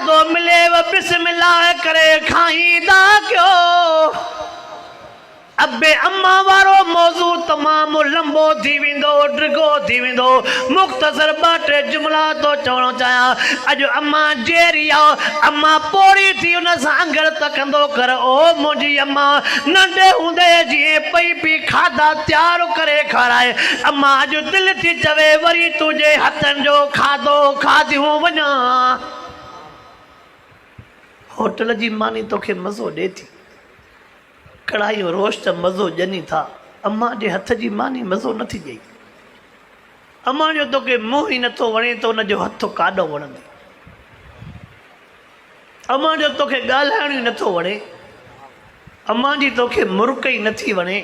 खाधो मिले बिस्मिल्लाह करे खाईंदा क्यों। अबे अम्मा वारो मौजू तमाम लंबो थी विंदो ड्रिगो थी विंदो मुख्तसर बाटे जुमला तो चवणो चाया अज अम्मा जेरिया अम्मा पोड़ी थी उन सांगड़ तकंदो कर ओ मुंजी अम्मा नंढे हुंदे जी पई पी खादा तैयार करे खाराए अम्मा अज दिल थी चवे वरी तुझे हथन जो खादो खादियूं वना। होटल जी मानी तोखे मज़ो दे थी कढ़ाई रोस्ट मज़ो ॼनी था अम्मा जे हथ जी मानी मज़ो नथी ॾेई। अम्मा जो तोखे मुंहुं ई नथो वणे तो उन जो हथ काॾो वणंदे। अम्मा जो तोखे ॻाल्हाइण ई नथो वणे अम्मा जी तोखे मुर्क ई नथी वणे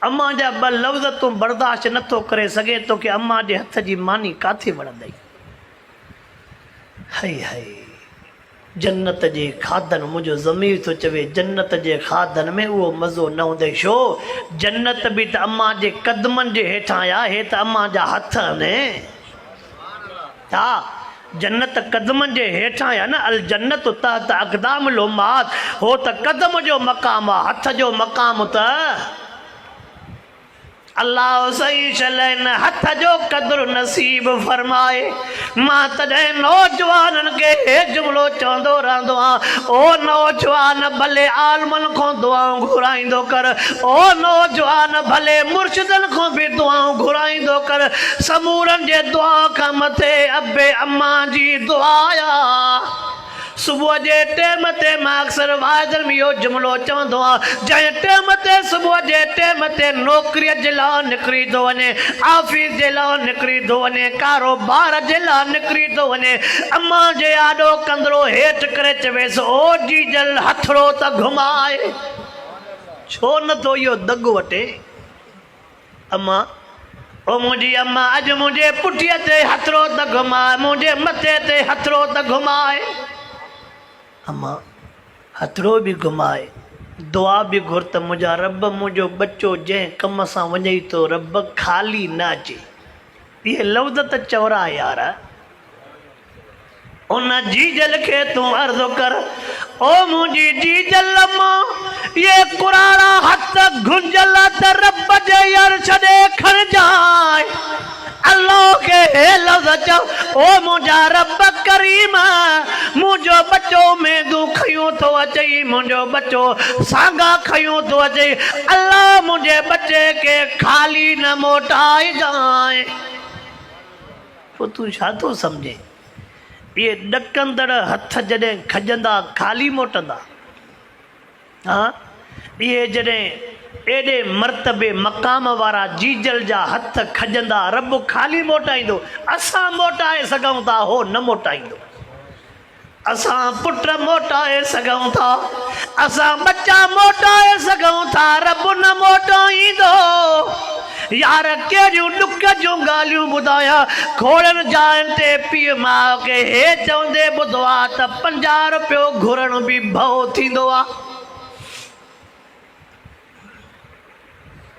अम्मा जा ॿ लफ़्ज़ तूं बर्दाश्त नथो करे सघे तोखे अम्मा जे हथ जी मानी काथे वणंदई। हई हई जन्नत जे खाधन मुझो ज़मीर तो चवे जन्नत जे खाधन में वो मज़ो न हूंदे छो जन्नत भी त अम्मा जे कदमन जे हेठां या हे त अम्मा जा हथ ने हा जन्नत कदमन जे हेठां या न अल जन्नत तहत अक़दाम लोमात हो त कदम जो मक़ाम आ हथ जो मक़ाम त अल्लाह सही चलन हथ जो कदर नसीब फरमाए। मां तॾहिं नौजवाननि खे हे जुमिलो चवंदो रहंदो आहियां ओ नौजवान भले आलमन खां दुआऊं घुराईंदो कर ओ नौजवान भले मुर्शिदनि खां बि दुआऊं घुराईंदो कर समूरनि जे दुआ खां मथे अबे अम्मा जी दुआ आ। सुबह जे टाइम ते मां अक्सर वाइदनि में इहो जुमिलो चवंदो आहियां जंहिं टाइम ते सुबुह जे टाइम ते नौकरीअ जे लाइ निकिरी थो वञे ऑफिस जे लाइ निकिरी थो वञे कारोबार जे लाइ निकिरी थो वञे अम्मा जे आॾो कंदड़ो हेठि करे चवेसि ओ जीजल हथड़ो त घुमाए छो नथो इहो दग वठे। अम्मा ओ मुंहिंजी अम्मा अॼु मुंहिंजे पुठीअ ते हथड़ो त घुमाए मुंहिंजे मथे ते हथड़ो त घुमाए। अम्मा हथड़ो भी घुमाए दुआ भी घुर त मुंहिंजा रब मुंहिंजो बच्चो जंहिं कम सां वञे थो रब खाली न अचे। इहे लफ़्ज़ त चवरा यार उन जीजल खे तूं अर्ज़ु कर ओ मुंहिंजी जीजल अम्मा ये कुराड़ा हथ घुंजल त रब जे अर्श ॾे खणजाए अल्लाह के हे लफ़्ज़ चओ ओ मुंहिंजा रब करीम मुंहिंजो बच्चो मेंदू खयूं थो अचई मुंहिंजो बच्चो सागा खयूं थो अचई अल्लाह मुंहिंजे बच्चे के खाली न मोटाए जाए। पोइ तूं छा थो सम्झे इहे ॾकंदड़ हथ जॾहिं खजंदा खाली मोटंदा हा इहे जॾहिं एॾे मर्तबे मक़ाम वारा जीजल जा हथ खजंदा रब खाली मोटाईंदो। असां मोटाए सघूं था हो न मोटाईंदो। असां पुट मोटाए सघूं था असां बच्चा मोटाए सघूं था रब न मोटाईंदो। यार कहिड़ियूं ॾुख जूं ॻाल्हियूं ॿुधाया खोड़नि जायुनि ते पीउ माउ खे हे चवंदे ॿुधो आहे त 50 रुपयो घुरण बि भउ थींदो आहे।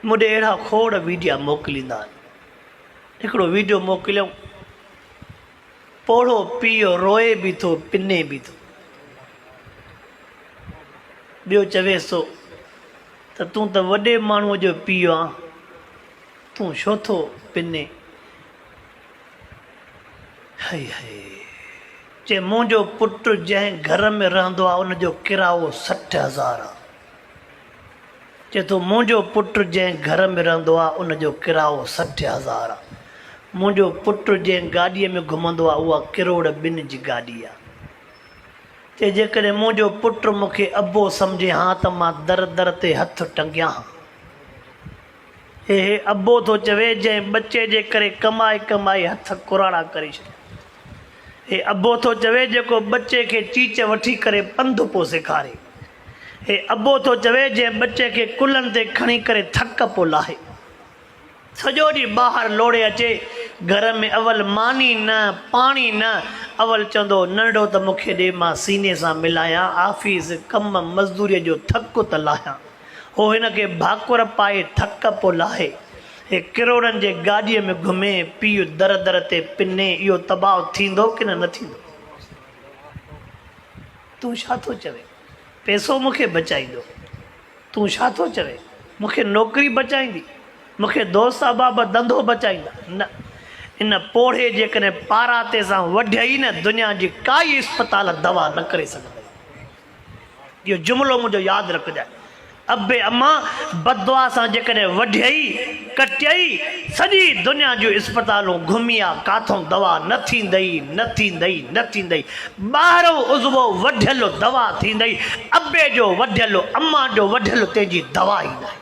मुझे अहिड़ा खोड़ वीडियो मोकिलींदा आहिनि। हिकिड़ो वीडियो मोकिलियऊं पोड़ो पीउ रोए बि थो पिने बि थो ॿियो चवेसि थो त तूं त वॾे माण्हूअ जो पीउ आहे तूं छो थो पिने। हई हई चए मुंहिंजो पुटु जंहिं घर में रहंदो आहे उनजो किरायो 60,000 आहे। चए थो मुंहिंजो पुटु जंहिं घर में रहंदो आहे उनजो किरायो 60,000 आहे। मुंहिंजो पुटु जंहिं गाॾीअ में घुमंदो आहे उहा 1.2 करोड़ जी गाॾी आहे। चए जेकॾहिं मुंहिंजो पुटु मूंखे अबो सम्झे हा त मां दर दर ते हथु टंगियां। हे अबो थो चवे जंहिं बच्चे जे करे कमाए कमाए हथ कुराड़ा करे छॾिया। हे अबो थो चवे जेको बच्चे खे चीच वठी करे पंधु पोइ सेखारे। हे अबो थो चवे जंहिं बच्चे खे कुलनि ते खणी करे थक पोइ लाहे सॼो ॾींहुं ॿाहिरि लोड़े अचे घर में अवल मानी न पाणी न अवल चवंदो नंढो त मूंखे ॾे मां सीने सां मिलायां ऑफिस कम मज़दूरीअ जो थक त लाहियां। हो हिन खे भाकुर पाए थक पोइ लाहे हे किरोड़नि जे गाॾीअ में घुमे पीउ दर दर ते पिने इहो तबाह थींदो की न थींदो। तूं छा थो चवे पैसो मूंखे बचाईंदो, तूं छा थो चवे मूंखे नौकिरी बचाईंदी, मूंखे दोस्त अहबाब धंधो बचाईंदा? न, इन पोड़े जेकॾहिं पाराते सां वढियई न दुनिया जी काई अस्पताल दवा न करे सघंदी। इहो जुमिलो मुंहिंजो यादि रखजांइ। अबे अम्मा बदुआ सां जेकॾहिं वढियई कटियई सॼी दुनिया जूं अस्पतालूं घुमी आहे, काथों दवा न थींदई न थींदई न थींदई। ॿाहिरों उज़वो वढियलु दवा थींदई, अबे जो वढियलु अम्मा जो वढियलु तंहिंजी दवा ई न आहे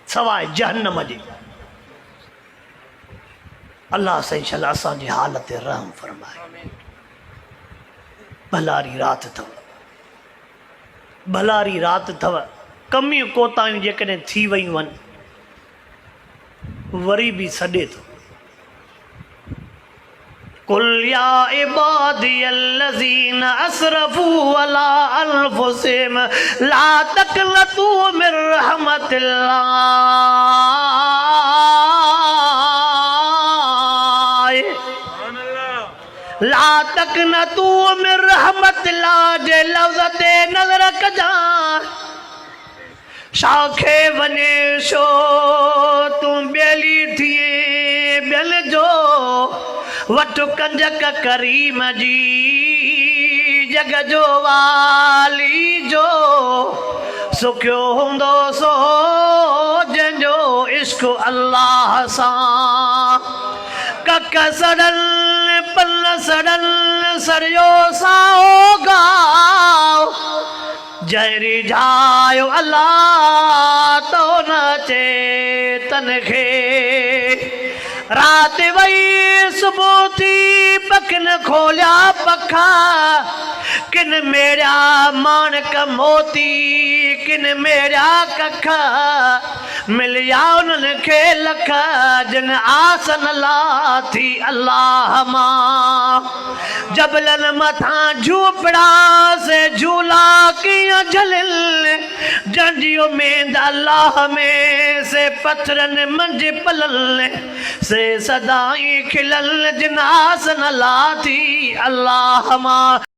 सवाइ जहन्नम जी। अल्लाह सही शल असांजी हालत ते रहम फरमाए। भलारी राति अथव, भलारी राति अथव। कमियूं कोतायूं जेकॾहिं थी वयूं आहिनि वरी बि सॾे थो। कुल या इबादियल्लज़ीन असरफू अला अनफुसिहिम ला तक़नतू मिन रहमतिल्लाह ला तक़नतू मिन रहमतिल्लाह जे लफ़्ज़ ते नज़र कजां। शाखे वञे छो तूं ॿेली थिए ॿियन जो वठु कंजक करीम जी जग जो वाली जो सुखियो हूंदो सो जंहिंजो इश्क अल्लाह सां। कक सड़न पन सड़न सड़ियो साओ गाओ जहरी जायो अल्लाह तो न चेतन खे। रात वही सुबह थी पखन खोलिया पखा किन मेरा मानक मोती किन मेरा कखा मिलिया उन्हनि खे लख जिन आसन लाथी अल्लाह मां। जबलन मथां झूपड़ा से झूला कीअं झलिल जंहिंजी उमेद अल्लाह में से पत्थरनि मंझि पलल से सदाई खिलल जिन आसन लाथी अल्लाह मां।